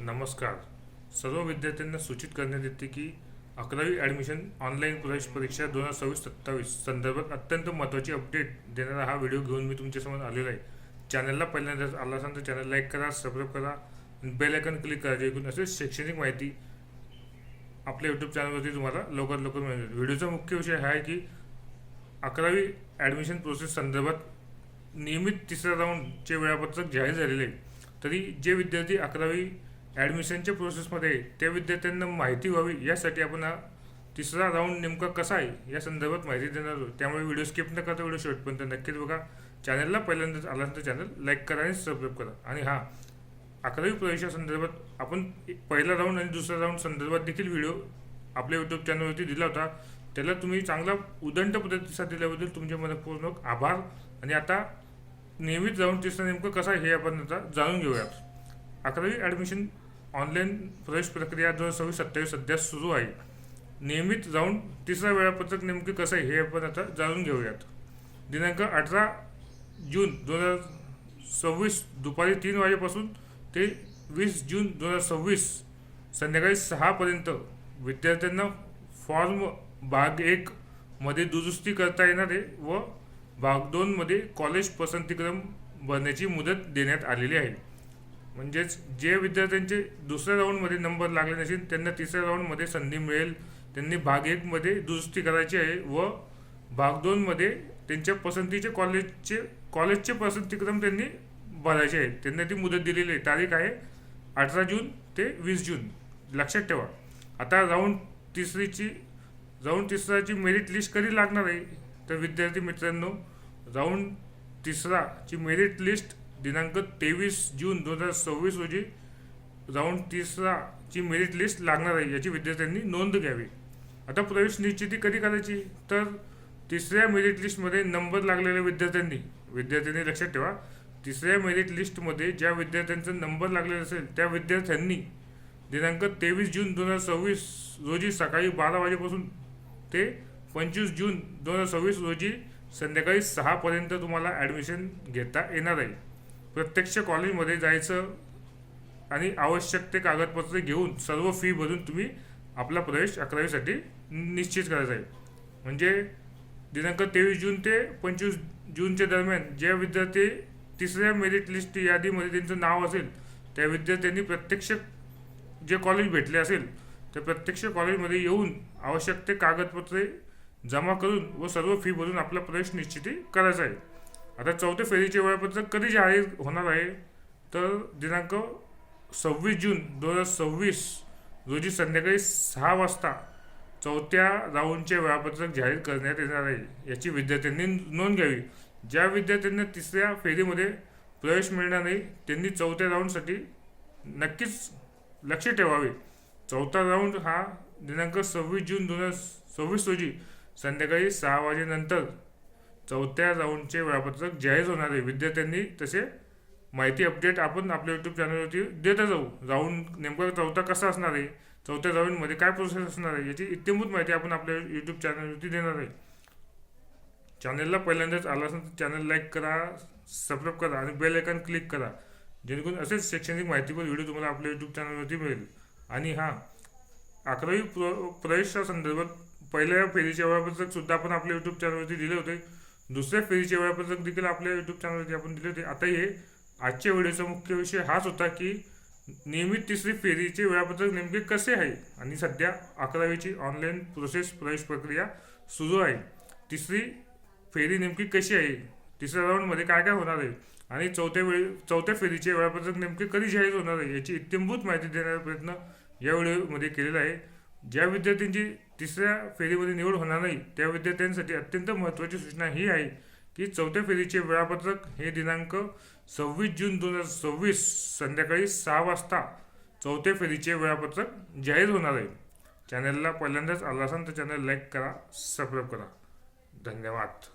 नमस्कार. सर्व विद्यार्थ्यांना सूचित करण्यात येते की 11वी ॲडमिशन ऑनलाईन प्रवेश परीक्षा 2026-27 संदर्भात अत्यंत महत्त्वाची अपडेट देणारा हा व्हिडिओ घेऊन मी तुमच्यासमोर आलेला आहे. चॅनलला पहिल्यांदाच आला असाल तर चॅनल लाईक करा, सबस्क्राईब करा आणि बेल आयकॉन क्लिक करा, जेणेकरून असेच शैक्षणिक माहिती आपल्या यूट्यूब चॅनलवरती तुम्हाला लवकरात लवकर मिळेल. व्हिडिओचा मुख्य विषय हा आहे की 11वी ॲडमिशन प्रोसेस संदर्भात नियमित तिसऱ्या राऊंडचे वेळापत्रक जाहीर झालेले आहे. तरी जे विद्यार्थी 11वी ॲडमिशनच्या प्रोसेसमध्ये आहे त्या विद्यार्थ्यांना माहिती व्हावी यासाठी आपण हा तिसरा राऊंड नेमका कसा आहे या संदर्भात माहिती देणार आहोत. त्यामुळे व्हिडिओ स्किप न करता व्हिडिओ शेवटपर्यंत नक्कीच बघा. चॅनलला पहिल्यांदाच आला तर चॅनल लाईक करा आणि सबस्क्राईब करा. आणि हां, 11वी प्रवेशासंदर्भात आपण पहिला राऊंड आणि दुसरा राऊंड संदर्भात देखील व्हिडिओ आपल्या यूट्यूब चॅनलवरती दिला होता. त्याला तुम्ही चांगला उदंड प्रतिसाद दिल्याबद्दल तुमचे मनपूर्वक आभार. आणि आता नियमित राऊंड तिसरा नेमकं कसा आहे हे आपण आता जाणून घेऊयात. 11वी ॲडमिशन ऑनलाईन प्रवेश प्रक्रिया 2026-27 सध्या सुरू आहे. नियमित राऊंड तिसरा वेळापत्रक नेमके कसं आहे हे आपण आता जाणून घेऊयात. दिनांक 18 जून 2026 दुपारी 3 वाजेपासून ते 20 जून 2026 संध्याकाळी 6 पर्यंत विद्यार्थ्यांना फॉर्म भाग 1 मध्ये दुरुस्ती करता येणार आहे व भाग 2 मध्ये कॉलेज पसंतीक्रम भरण्याची मुदत देण्यात आलेली आहे. म्हणजेच जे विद्यार्थ्यांचे दुसऱ्या राऊंडमध्ये नंबर लागले नसेल त्यांना तिसऱ्या राऊंडमध्ये संधी मिळेल. त्यांनी भाग 1 मध्ये दुरुस्ती करायची आहे व भाग 2 मध्ये त्यांच्या पसंतीचे कॉलेजचे पसंतीक्रम त्यांनी भरायचे आहे. त्यांना ती मुदत दिलेली आहे. तारीख आहे 18 जून ते 20 जून. लक्षात ठेवा. आता राऊंड तिसराची मेरिट लिस्ट कधी लागणार आहे तर विद्यार्थी मित्रांनो, राऊंड तिसराची मेरिट लिस्ट दिनांक 23 जून 2026 रोजी राऊंड तिसराची मेरिट लिस्ट लागणार आहे. याची विद्यार्थ्यांनी नोंद घ्यावी. आता प्रवेश निश्चिती कधी करायची तर तिसऱ्या मेरिट लिस्टमध्ये नंबर लागलेल्या विद्यार्थ्यांनी लक्षात ठेवा, तिसऱ्या मेरिट लिस्टमध्ये ज्या विद्यार्थ्यांचा नंबर लागलेला असेल त्या विद्यार्थ्यांनी दिनांक 23 जून 2026 रोजी सकाळी 12 वाजेपासून ते 25 जून 2026 रोजी संध्याकाळी 6 पर्यंत तुम्हाला ॲडमिशन घेता येणार आहे. प्रत्यक्ष कॉलेजमध्ये जायचं आणि आवश्यक ते कागदपत्रे घेऊन सर्व फी भरून तुम्ही आपला प्रवेश 11वीसाठी निश्चित करायचा आहे. म्हणजे दिनांक 23 जून ते 25 जूनच्या दरम्यान ज्या विद्यार्थी तिसऱ्या मेरिट लिस्ट यादीमध्ये त्यांचं नाव असेल त्या विद्यार्थ्यांनी प्रत्यक्ष जे कॉलेज भेटले असेल त्या प्रत्यक्ष कॉलेजमध्ये येऊन आवश्यक ते कागदपत्रे जमा करून व सर्व फी भरून आपला प्रवेश निश्चिती करायचा आहे. आता चौथ्या फेरीचे वेळापत्रक कधी जाहीर होणार आहे तर दिनांक 26 जून 2026 रोजी संध्याकाळी 6 वाजता चौथ्या राऊंडचे वेळापत्रक जाहीर करण्यात येणार आहे. याची विद्यार्थ्यांनी नोंद घ्यावी. ज्या विद्यार्थ्यांना तिसऱ्या फेरीमध्ये प्रवेश मिळणार नाही त्यांनी चौथ्या राऊंडसाठी नक्कीच लक्ष ठेवावे. चौथा राऊंड हा दिनांक 26 जून 2026 रोजी संध्याकाळी 6 वाजेनंतर चौथ्या राऊंडचे वेळापत्रक जाहीर होणार आहे. विद्यार्थ्यांनी तसे माहिती अपडेट आपण आपल्या यूट्यूब चॅनलवरती देत जाऊ. राऊंड नेमका चौथा कसा असणार आहे, चौथ्या राऊंडमध्ये काय प्रोसेस असणार आहे याची इत्यंभूत माहिती आपण आपल्या यूट्यूब चॅनलवरती देणार आहे. चॅनलला पहिल्यांदाच आला असेल तर चॅनल लाईक करा, सबस्क्राईब करा आणि बेल आयकॉन क्लिक करा, जेणेकरून असेच शैक्षणिक माहितीपर व्हिडिओ तुम्हाला आपल्या यूट्यूब चॅनलवरती मिळेल. आणि हां, 11वी प्रवेशासंदर्भात पहिल्या फेरीचे वेळापत्रक सुद्धा आपण आपल्या यूट्यूब चॅनलवरती दिले होते. दुसऱ्या फेरीचे वेळापत्रक देखील आपल्या यूट्यूब चॅनलवरती आपण दिले होते. आता हे आजच्या व्हिडिओचा मुख्य विषय हाच होता की नियमित तिसरी फेरीचे वेळापत्रक नेमके कसे आहे. आणि सध्या 11वीची ऑनलाईन प्रवेश प्रक्रिया सुरू आहे. तिसरी फेरी नेमकी कशी आहे, तिसऱ्या राऊंडमध्ये काय काय होणार आहे आणि चौथ्या फेरीचे वेळापत्रक नेमके कधी जाहीर होणार आहे याची इत्यंभूत माहिती देण्याचा प्रयत्न या व्हिडिओमध्ये केलेला आहे. ज्या विद्यार्थ्यांची तिसऱ्या फेरीमध्ये निवड होणार नाही त्या विद्यार्थ्यांसाठी अत्यंत महत्त्वाची सूचना ही आहे की चौथ्या फेरीचे वेळापत्रक हे दिनांक 26 जून 2026 संध्याकाळी 6 वाजता चौथ्या फेरीचे वेळापत्रक जाहीर होणार आहे. चॅनलला पहिल्यांदाच आला असाल तर चॅनल लाईक करा, सबस्क्राईब करा. धन्यवाद.